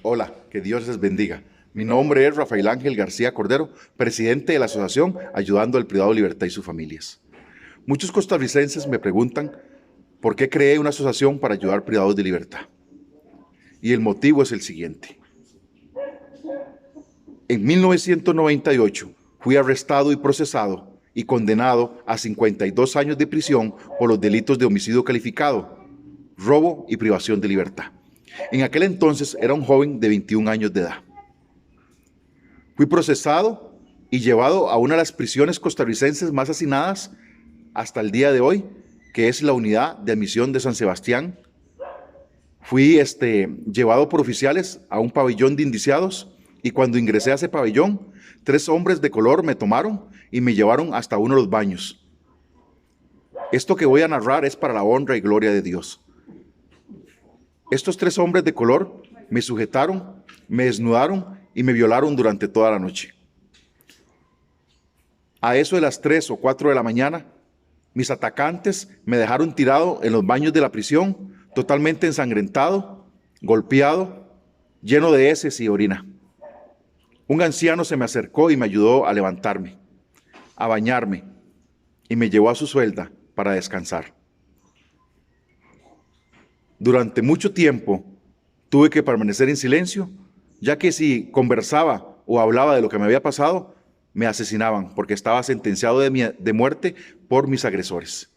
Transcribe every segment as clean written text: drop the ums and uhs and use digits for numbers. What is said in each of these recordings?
Hola, que Dios les bendiga. Mi nombre es Rafael Ángel García Cordero, presidente de la asociación Ayudando al Privado de Libertad y sus familias. Muchos costarricenses me preguntan por qué creé una asociación para ayudar privados de libertad. Y el motivo es el siguiente. En 1998 fui arrestado y procesado y condenado a 52 años de prisión por los delitos de homicidio calificado, robo y privación de libertad. En aquel entonces era un joven de 21 años de edad. Fui procesado y llevado a una de las prisiones costarricenses más hacinadas hasta el día de hoy, que es la unidad de admisión de San Sebastián. Fui llevado por oficiales a un pabellón de indiciados y cuando ingresé a ese pabellón, 3 hombres de color me tomaron y me llevaron hasta uno de los baños. Esto que voy a narrar es para la honra y gloria de Dios. Estos 3 hombres de color me sujetaron, me desnudaron y me violaron durante toda la noche. A eso de las 3 o 4 de la mañana, mis atacantes me dejaron tirado en los baños de la prisión, totalmente ensangrentado, golpeado, lleno de heces y orina. Un anciano se me acercó y me ayudó a levantarme, a bañarme, y me llevó a su celda para descansar. Durante mucho tiempo tuve que permanecer en silencio, ya que si conversaba o hablaba de lo que me había pasado, me asesinaban porque estaba sentenciado de muerte por mis agresores.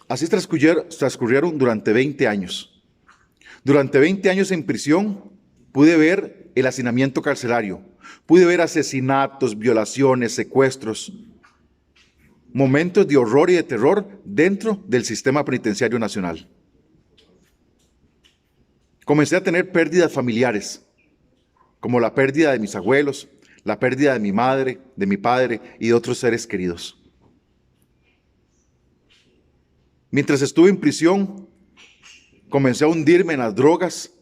Así transcurrieron durante 20 años. Durante 20 años en prisión pude ver el hacinamiento carcelario, pude ver asesinatos, violaciones, secuestros, momentos de horror y de terror dentro del sistema penitenciario nacional. Comencé a tener pérdidas familiares, como la pérdida de mis abuelos, la pérdida de mi madre, de mi padre y de otros seres queridos. Mientras estuve en prisión, comencé a hundirme en las drogas,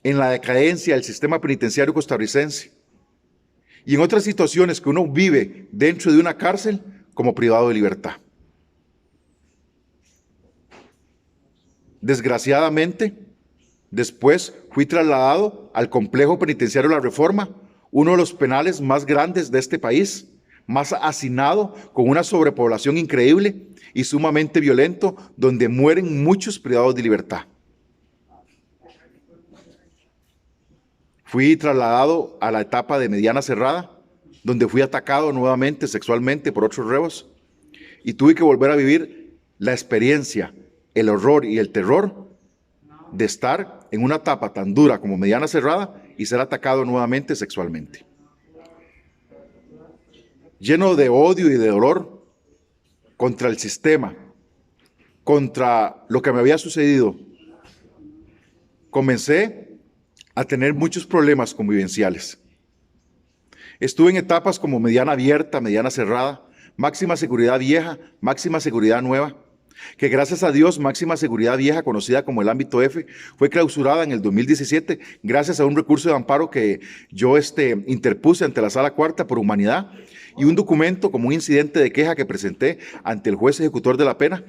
en la decadencia del sistema penitenciario costarricense y en otras situaciones que uno vive dentro de una cárcel como privado de libertad. Desgraciadamente, después fui trasladado al complejo penitenciario La Reforma, uno de los penales más grandes de este país, más hacinado, con una sobrepoblación increíble y sumamente violento, donde mueren muchos privados de libertad. Fui trasladado a la etapa de mediana cerrada, donde fui atacado nuevamente sexualmente por otros reos y tuve que volver a vivir la experiencia, el horror y el terror de estar en una etapa tan dura como mediana cerrada y ser atacado nuevamente sexualmente. Lleno de odio y de dolor contra el sistema, contra lo que me había sucedido, comencé a tener muchos problemas convivenciales. Estuve en etapas como mediana abierta, mediana cerrada, máxima seguridad vieja, máxima seguridad nueva, que gracias a Dios, máxima seguridad vieja, conocida como el ámbito F, fue clausurada en el 2017 gracias a un recurso de amparo que yo interpuse ante la Sala Cuarta por Humanidad y un documento como un incidente de queja que presenté ante el juez ejecutor de la pena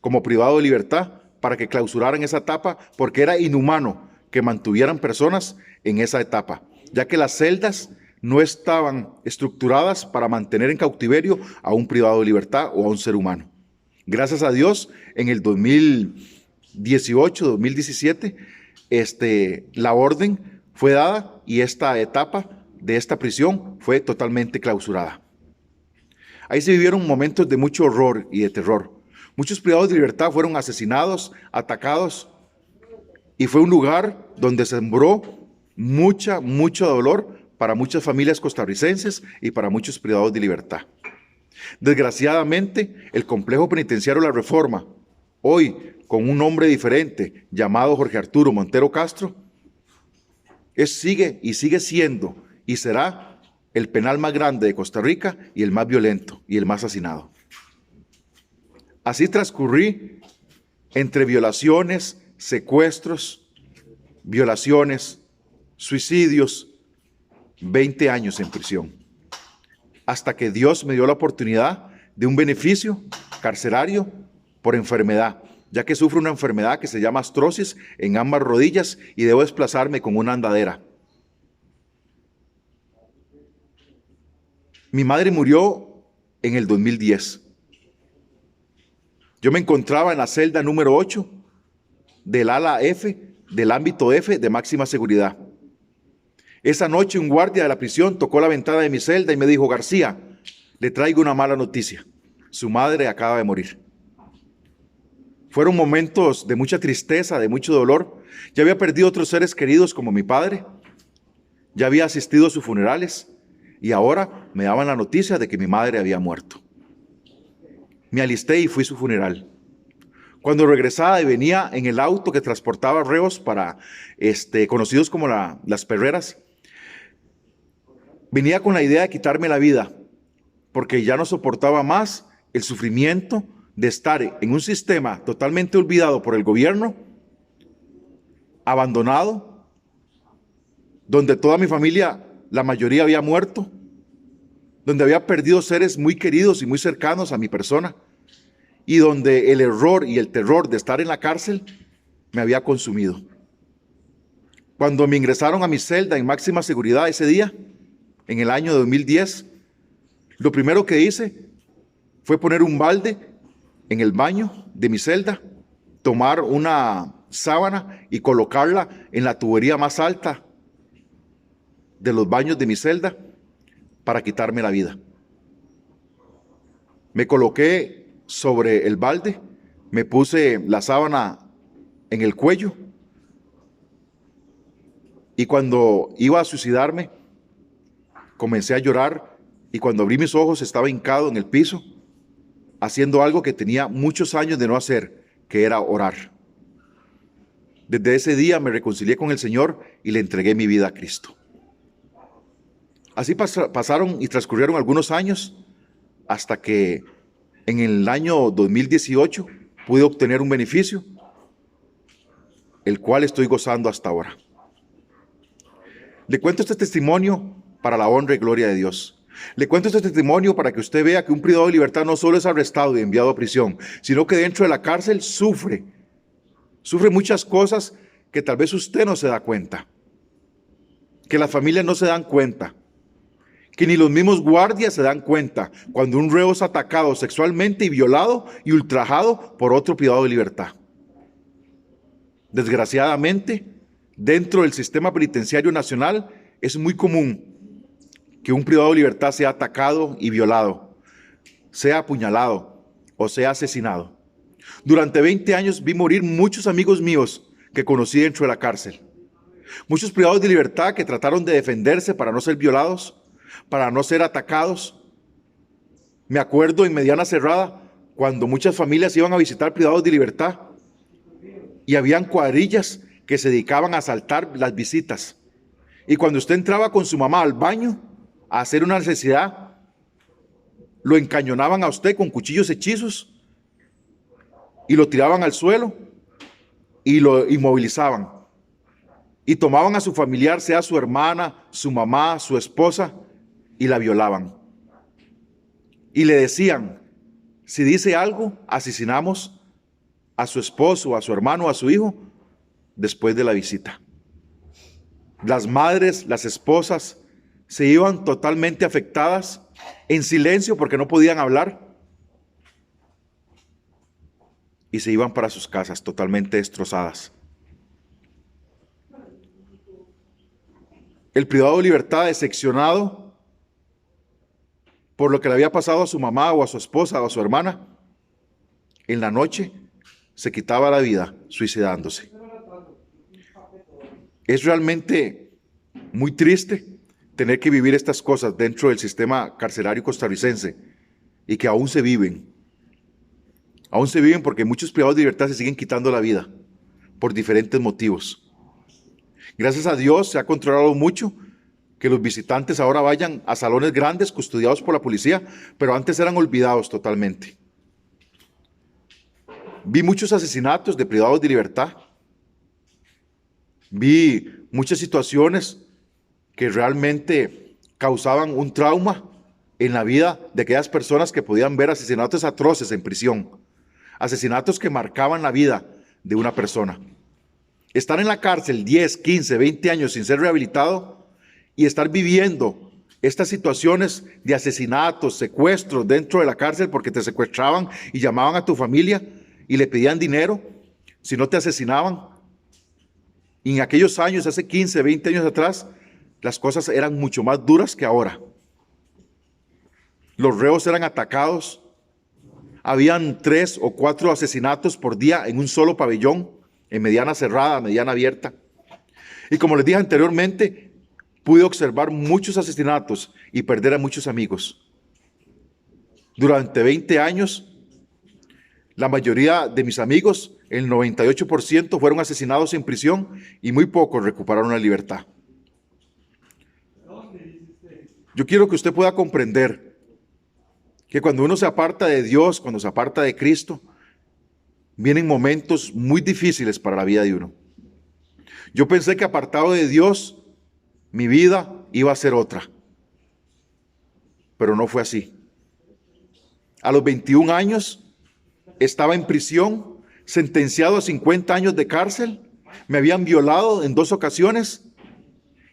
como privado de libertad para que clausuraran esa etapa porque era inhumano que mantuvieran personas en esa etapa, ya que las celdas no estaban estructuradas para mantener en cautiverio a un privado de libertad o a un ser humano. Gracias a Dios, en el 2018, 2017, la orden fue dada y esta etapa de esta prisión fue totalmente clausurada. Ahí se vivieron momentos de mucho horror y de terror. Muchos privados de libertad fueron asesinados, atacados, y fue un lugar donde sembró mucho dolor para muchas familias costarricenses y para muchos privados de libertad. Desgraciadamente, el complejo penitenciario La Reforma, hoy con un nombre diferente llamado Jorge Arturo Montero Castro, sigue siendo y será el penal más grande de Costa Rica y el más violento y el más hacinado. Así transcurrí entre violaciones, secuestros, violaciones, suicidios, 20 años en prisión, hasta que Dios me dio la oportunidad de un beneficio carcelario por enfermedad, ya que sufro una enfermedad que se llama artrosis en ambas rodillas y debo desplazarme con una andadera. Mi madre murió en el 2010. Yo me encontraba en la celda número 8 del ala F, del ámbito F de máxima seguridad. Esa noche un guardia de la prisión tocó la ventana de mi celda y me dijo: García, le traigo una mala noticia. Su madre acaba de morir. Fueron momentos de mucha tristeza, de mucho dolor. Ya había perdido otros seres queridos como mi padre. Ya había asistido a sus funerales y ahora me daban la noticia de que mi madre había muerto. Me alisté y fui a su funeral. Cuando regresaba y venía en el auto que transportaba reos para conocidos como las perreras, venía con la idea de quitarme la vida, porque ya no soportaba más el sufrimiento de estar en un sistema totalmente olvidado por el gobierno, abandonado, donde toda mi familia, la mayoría había muerto, donde había perdido seres muy queridos y muy cercanos a mi persona, y donde el error y el terror de estar en la cárcel me había consumido. Cuando me ingresaron a mi celda en máxima seguridad ese día, en el año 2010, lo primero que hice fue poner un balde en el baño de mi celda, tomar una sábana y colocarla en la tubería más alta de los baños de mi celda para quitarme la vida. Me coloqué sobre el balde, me puse la sábana en el cuello y cuando iba a suicidarme, comencé a llorar y cuando abrí mis ojos estaba hincado en el piso, haciendo algo que tenía muchos años de no hacer, que era orar. Desde ese día me reconcilié con el Señor y le entregué mi vida a Cristo. Así pasaron y transcurrieron algunos años hasta que en el año 2018 pude obtener un beneficio, el cual estoy gozando hasta ahora. Le cuento este testimonio para la honra y gloria de Dios. Le cuento este testimonio para que usted vea que un privado de libertad no solo es arrestado y enviado a prisión, sino que dentro de la cárcel sufre muchas cosas que tal vez usted no se da cuenta, que las familias no se dan cuenta, que ni los mismos guardias se dan cuenta cuando un reo es atacado sexualmente y violado y ultrajado por otro privado de libertad. Desgraciadamente, dentro del sistema penitenciario nacional es muy común que un privado de libertad sea atacado y violado, sea apuñalado o sea asesinado. Durante 20 años vi morir muchos amigos míos que conocí dentro de la cárcel. Muchos privados de libertad que trataron de defenderse para no ser violados, para no ser atacados. Me acuerdo en Mediana Cerrada cuando muchas familias iban a visitar privados de libertad y habían cuadrillas que se dedicaban a asaltar las visitas. Y cuando usted entraba con su mamá al baño a hacer una necesidad, lo encañonaban a usted con cuchillos hechizos y lo tiraban al suelo y lo inmovilizaban. Y tomaban a su familiar, sea su hermana, su mamá, su esposa, y la violaban. Y le decían: si dice algo, asesinamos a su esposo, a su hermano, a su hijo, después de la visita. Las madres, las esposas, se iban totalmente afectadas, en silencio porque no podían hablar, y se iban para sus casas totalmente destrozadas. El privado de libertad, decepcionado por lo que le había pasado a su mamá o a su esposa o a su hermana, en la noche se quitaba la vida suicidándose. Es realmente muy triste tener que vivir estas cosas dentro del sistema carcelario costarricense y que aún se viven. Aún se viven porque muchos privados de libertad se siguen quitando la vida por diferentes motivos. Gracias a Dios se ha controlado mucho que los visitantes ahora vayan a salones grandes custodiados por la policía, pero antes eran olvidados totalmente. Vi muchos asesinatos de privados de libertad. Vi muchas situaciones que realmente causaban un trauma en la vida de aquellas personas que podían ver asesinatos atroces en prisión. asesinatos que marcaban la vida de una persona. Estar en la cárcel 10, 15, 20 años sin ser rehabilitado y estar viviendo estas situaciones de asesinatos, secuestros dentro de la cárcel porque te secuestraban y llamaban a tu familia y le pedían dinero si no te asesinaban. Y en aquellos años, hace 15, 20 años atrás, las cosas eran mucho más duras que ahora. Los reos eran atacados. Habían 3 o 4 asesinatos por día en un solo pabellón, en mediana cerrada, mediana abierta. Y como les dije anteriormente, pude observar muchos asesinatos y perder a muchos amigos. Durante 20 años, la mayoría de mis amigos, el 98%, fueron asesinados en prisión y muy pocos recuperaron la libertad. Yo quiero que usted pueda comprender que cuando uno se aparta de Dios, cuando se aparta de Cristo, vienen momentos muy difíciles para la vida de uno. Yo pensé que apartado de Dios, mi vida iba a ser otra, pero no fue así. A los 21 años estaba en prisión, sentenciado a 50 años de cárcel, me habían violado en 2 ocasiones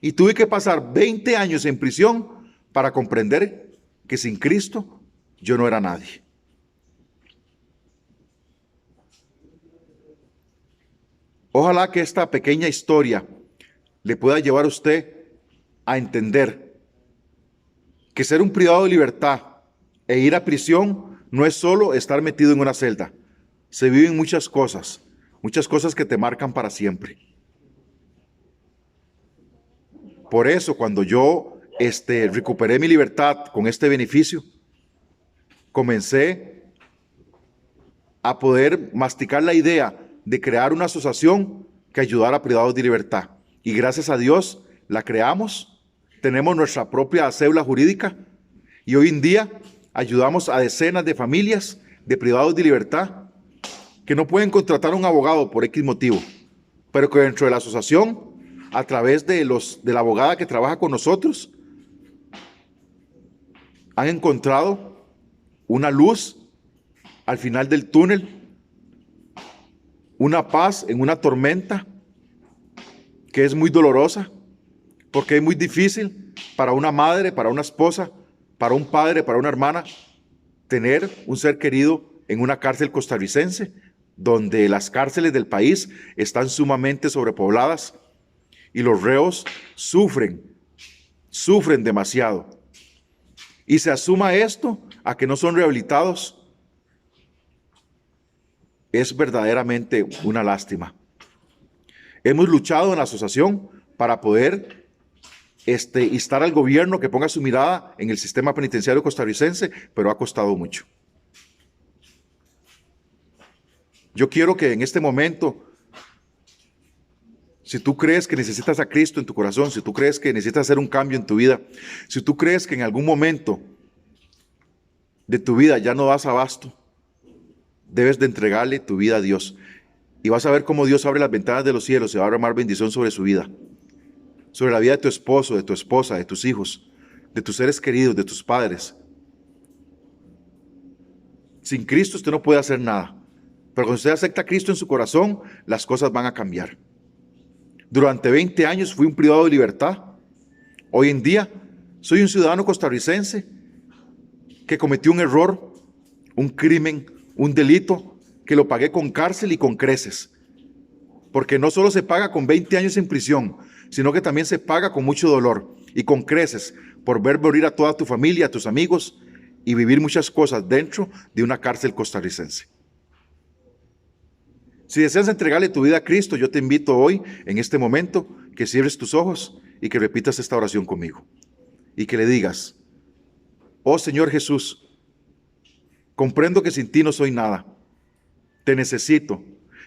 y tuve que pasar 20 años en prisión para comprender que sin Cristo yo no era nadie. Ojalá que esta pequeña historia le pueda llevar a usted a entender que ser un privado de libertad e ir a prisión no es solo estar metido en una celda. Se viven muchas cosas que te marcan para siempre. Por eso, cuando yo recuperé mi libertad con este beneficio, comencé a poder masticar la idea de crear una asociación que ayudara a privados de libertad. Y gracias a Dios la creamos, tenemos nuestra propia cédula jurídica y hoy en día ayudamos a decenas de familias de privados de libertad que no pueden contratar a un abogado por X motivo, pero que dentro de la asociación, a través de la abogada que trabaja con nosotros, han encontrado una luz al final del túnel, una paz en una tormenta que es muy dolorosa, porque es muy difícil para una madre, para una esposa, para un padre, para una hermana, tener un ser querido en una cárcel costarricense, donde las cárceles del país están sumamente sobrepobladas y los reos sufren demasiado. Y se asuma esto a que no son rehabilitados, es verdaderamente una lástima. Hemos luchado en la asociación para poder instar al gobierno que ponga su mirada en el sistema penitenciario costarricense, pero ha costado mucho. Yo quiero que en este momento, si tú crees que necesitas a Cristo en tu corazón, si tú crees que necesitas hacer un cambio en tu vida, si tú crees que en algún momento de tu vida ya no das abasto, debes de entregarle tu vida a Dios. Y vas a ver cómo Dios abre las ventanas de los cielos y va a derramar bendición sobre su vida. Sobre la vida de tu esposo, de tu esposa, de tus hijos, de tus seres queridos, de tus padres. Sin Cristo usted no puede hacer nada. Pero cuando usted acepta a Cristo en su corazón, las cosas van a cambiar. Durante 20 años fui un privado de libertad. Hoy en día soy un ciudadano costarricense que cometió un error, un crimen, un delito, que lo pagué con cárcel y con creces. Porque no solo se paga con 20 años en prisión, sino que también se paga con mucho dolor y con creces por ver morir a toda tu familia, a tus amigos y vivir muchas cosas dentro de una cárcel costarricense. Si deseas entregarle tu vida a Cristo, yo te invito hoy, en este momento, que cierres tus ojos y que repitas esta oración conmigo. Y que le digas: oh Señor Jesús, comprendo que sin ti no soy nada. Te necesito.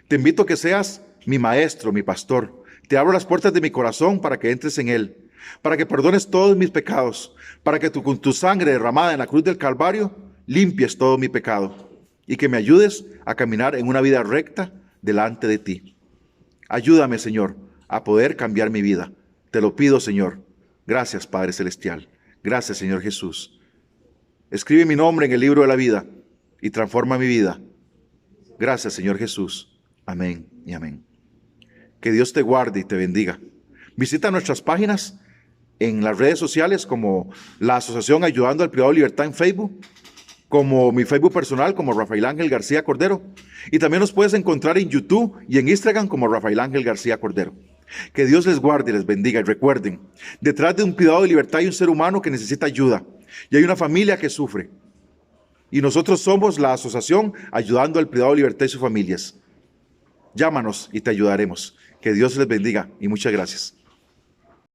Te invito a que seas mi maestro, mi pastor. Te abro las puertas de mi corazón para que entres en él, para que perdones todos mis pecados, para que con tu sangre derramada en la cruz del Calvario limpies todo mi pecado y que me ayudes a caminar en una vida recta delante de ti. Ayúdame, Señor, a poder cambiar mi vida. Te lo pido, Señor. Gracias, Padre Celestial. Gracias, Señor Jesús. Escribe mi nombre en el libro de la vida y transforma mi vida. Gracias, Señor Jesús. Amén y amén. Que Dios te guarde y te bendiga. Visita nuestras páginas en las redes sociales como la Asociación Ayudando al Privado de Libertad en Facebook, como mi Facebook personal como Rafael Ángel García Cordero. Y también nos puedes encontrar en YouTube y en Instagram como Rafael Ángel García Cordero. Que Dios les guarde y les bendiga. Y recuerden, detrás de un privado de libertad hay un ser humano que necesita ayuda. Y hay una familia que sufre. Y nosotros somos la asociación Ayudando al Privado de Libertad y sus familias. Llámanos y te ayudaremos. Que Dios les bendiga y muchas gracias.